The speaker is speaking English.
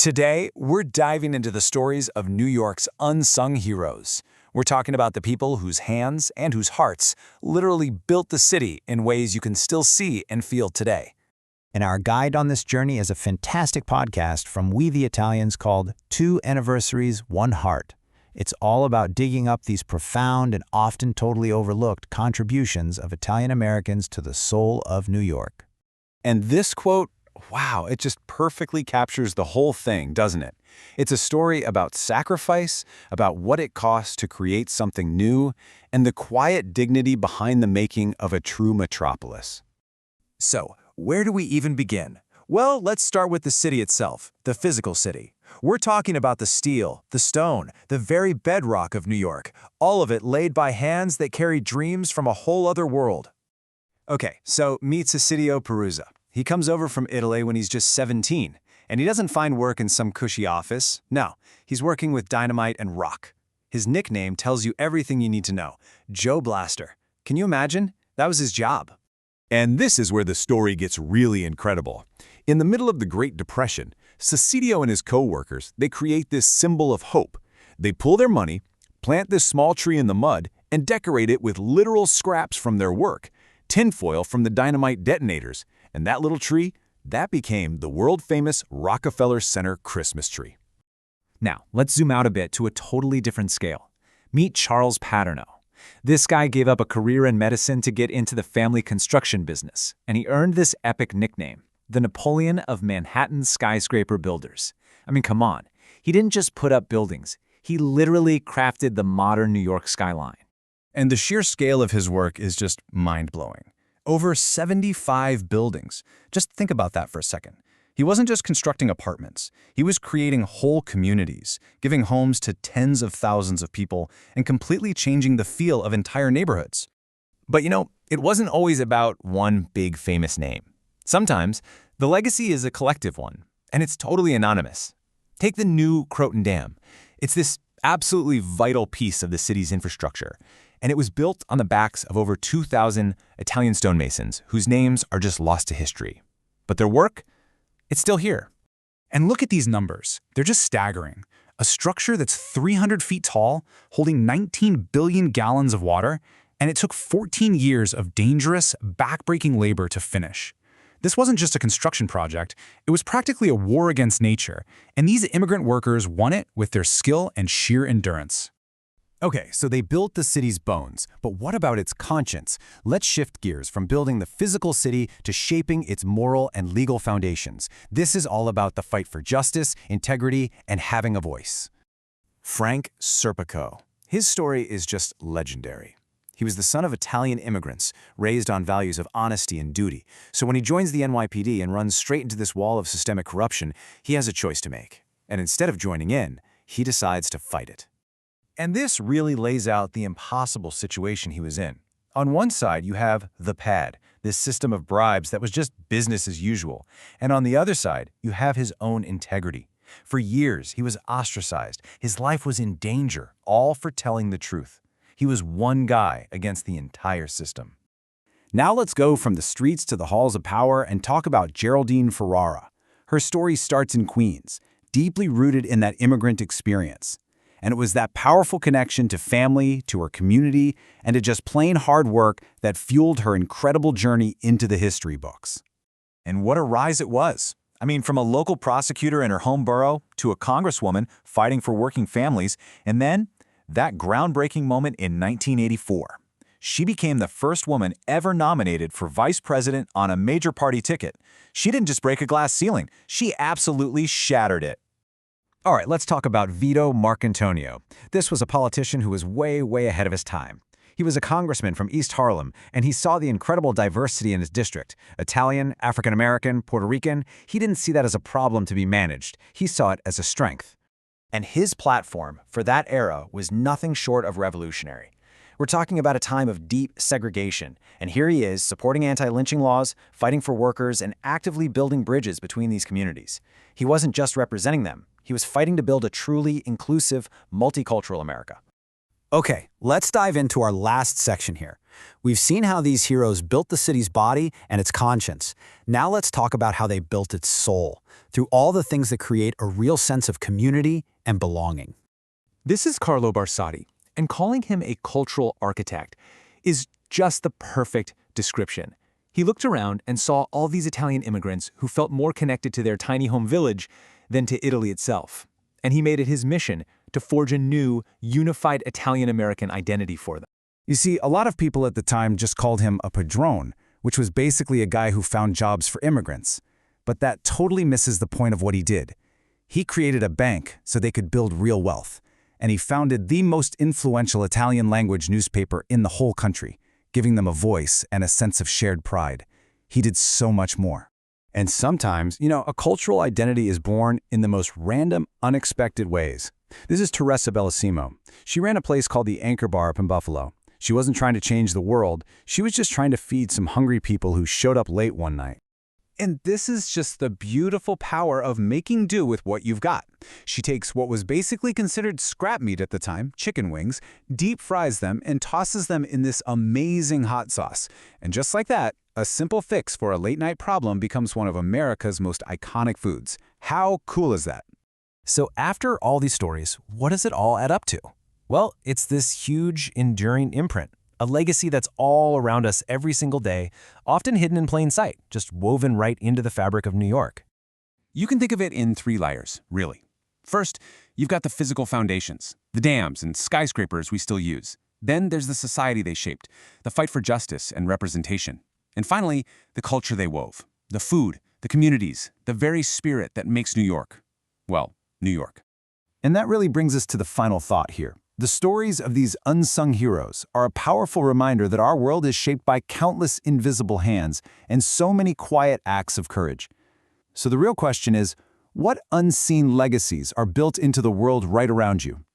Today, we're diving into the stories of New York's unsung heroes. We're talking about the people whose hands and whose hearts literally built the city in ways you can still see and feel today. And our guide on this journey is a fantastic podcast from We the Italians called Two Anniversaries One Heart. It's all about digging up these profound and often totally overlooked contributions of Italian Americans to the soul of New York. And this quote, wow, it just perfectly captures the whole thing, doesn't it? It's a story about sacrifice, about what it costs to create something new, and the quiet dignity behind the making of a true metropolis. So, where do we even begin? Well, let's start with the city itself, the physical city. We're talking about the steel, the stone, the very bedrock of New York, all of it laid by hands that carry dreams from a whole other world. Okay, so meet Cesnola Perusa. He comes over from Italy when he's just 17, and he doesn't find work in some cushy office. No, he's working with dynamite and rock. His nickname tells you everything you need to know, Joe Blaster. Can you imagine? That was his job. And this is where the story gets really incredible. In the middle of the Great Depression, Cesnola and his co-workers, they create this symbol of hope. They pull their money, plant this small tree in the mud, and decorate it with literal scraps from their work, tinfoil from the dynamite detonators, and that little tree, that became the world-famous Rockefeller Center Christmas tree. Now, let's zoom out a bit to a totally different scale. Meet Charles Paterno. This guy gave up a career in medicine to get into the family construction business, and he earned this epic nickname, the Napoleon of Manhattan skyscraper builders. I mean, come on. He didn't just put up buildings. He literally crafted the modern New York skyline. And the sheer scale of his work is just mind-blowing. Over 75 buildings. Just think about that for a second. He wasn't just constructing apartments. He was creating whole communities, giving homes to tens of thousands of people, and completely changing the feel of entire neighborhoods. But it wasn't always about one big famous name. Sometimes, the legacy is a collective one, and it's totally anonymous. Take the new Croton Dam. It's this absolutely vital piece of the city's infrastructure, and it was built on the backs of over 2,000 Italian stonemasons whose names are just lost to history. But their work? It's still here. And look at these numbers. They're just staggering. A structure that's 300 feet tall, holding 19 billion gallons of water, and it took 14 years of dangerous, backbreaking labor to finish. This wasn't just a construction project, it was practically a war against nature, and these immigrant workers won it with their skill and sheer endurance. Okay, so they built the city's bones, but what about its conscience? Let's shift gears from building the physical city to shaping its moral and legal foundations. This is all about the fight for justice, integrity, and having a voice. Frank Serpico. His story is just legendary. He was the son of Italian immigrants, raised on values of honesty and duty. So when he joins the NYPD and runs straight into this wall of systemic corruption, he has a choice to make. And instead of joining in, he decides to fight it. And this really lays out the impossible situation he was in. On one side, you have the pad, this system of bribes that was just business as usual. And on the other side, you have his own integrity. For years, he was ostracized. His life was in danger, all for telling the truth. He was one guy against the entire system. Now let's go from the streets to the halls of power and talk about Geraldine Ferrara. Her story starts in Queens, deeply rooted in that immigrant experience. And it was that powerful connection to family, to her community, and to just plain hard work that fueled her incredible journey into the history books. And what a rise it was. I mean, from a local prosecutor in her home borough to a congresswoman fighting for working families, and then that groundbreaking moment in 1984. She became the first woman ever nominated for vice president on a major party ticket. She didn't just break a glass ceiling, she absolutely shattered it. All right, let's talk about Vito Marcantonio. This was a politician who was way ahead of his time. He was a congressman from East Harlem, and he saw the incredible diversity in his district. Italian, African-American, Puerto Rican. He didn't see that as a problem to be managed. He saw it as a strength. And his platform for that era was nothing short of revolutionary. We're talking about a time of deep segregation, and here he is supporting anti-lynching laws, fighting for workers, and actively building bridges between these communities. He wasn't just representing them. He was fighting to build a truly inclusive, multicultural America. Okay, let's dive into our last section here. We've seen how these heroes built the city's body and its conscience. Now let's talk about how they built its soul, through all the things that create a real sense of community and belonging. This is Carlo Barsotti, and calling him a cultural architect is just the perfect description. He looked around and saw all these Italian immigrants who felt more connected to their tiny home village than to Italy itself. And he made it his mission to forge a new, unified Italian-American identity for them. You see, a lot of people at the time just called him a padrone, which was basically a guy who found jobs for immigrants. But that totally misses the point of what he did. He created a bank so they could build real wealth, and he founded the most influential Italian-language newspaper in the whole country, giving them a voice and a sense of shared pride. He did so much more. And sometimes, a cultural identity is born in the most random, unexpected ways. This is Teresa Bellissimo. She ran a place called the Anchor Bar up in Buffalo. She wasn't trying to change the world. She was just trying to feed some hungry people who showed up late one night. And this is just the beautiful power of making do with what you've got. She takes what was basically considered scrap meat at the time, chicken wings, deep fries them, and tosses them in this amazing hot sauce. And just like that, a simple fix for a late-night problem becomes one of America's most iconic foods. How cool is that? So after all these stories, what does it all add up to? Well, it's this huge, enduring imprint. A legacy that's all around us every single day, often hidden in plain sight, just woven right into the fabric of New York. You can think of it in 3 layers, really. First, you've got the physical foundations, the dams and skyscrapers we still use. Then there's the society they shaped, the fight for justice and representation. And finally, the culture they wove, the food, the communities, the very spirit that makes New York. Well, New York. And that really brings us to the final thought here. The stories of these unsung heroes are a powerful reminder that our world is shaped by countless invisible hands and so many quiet acts of courage. So the real question is, what unseen legacies are built into the world right around you?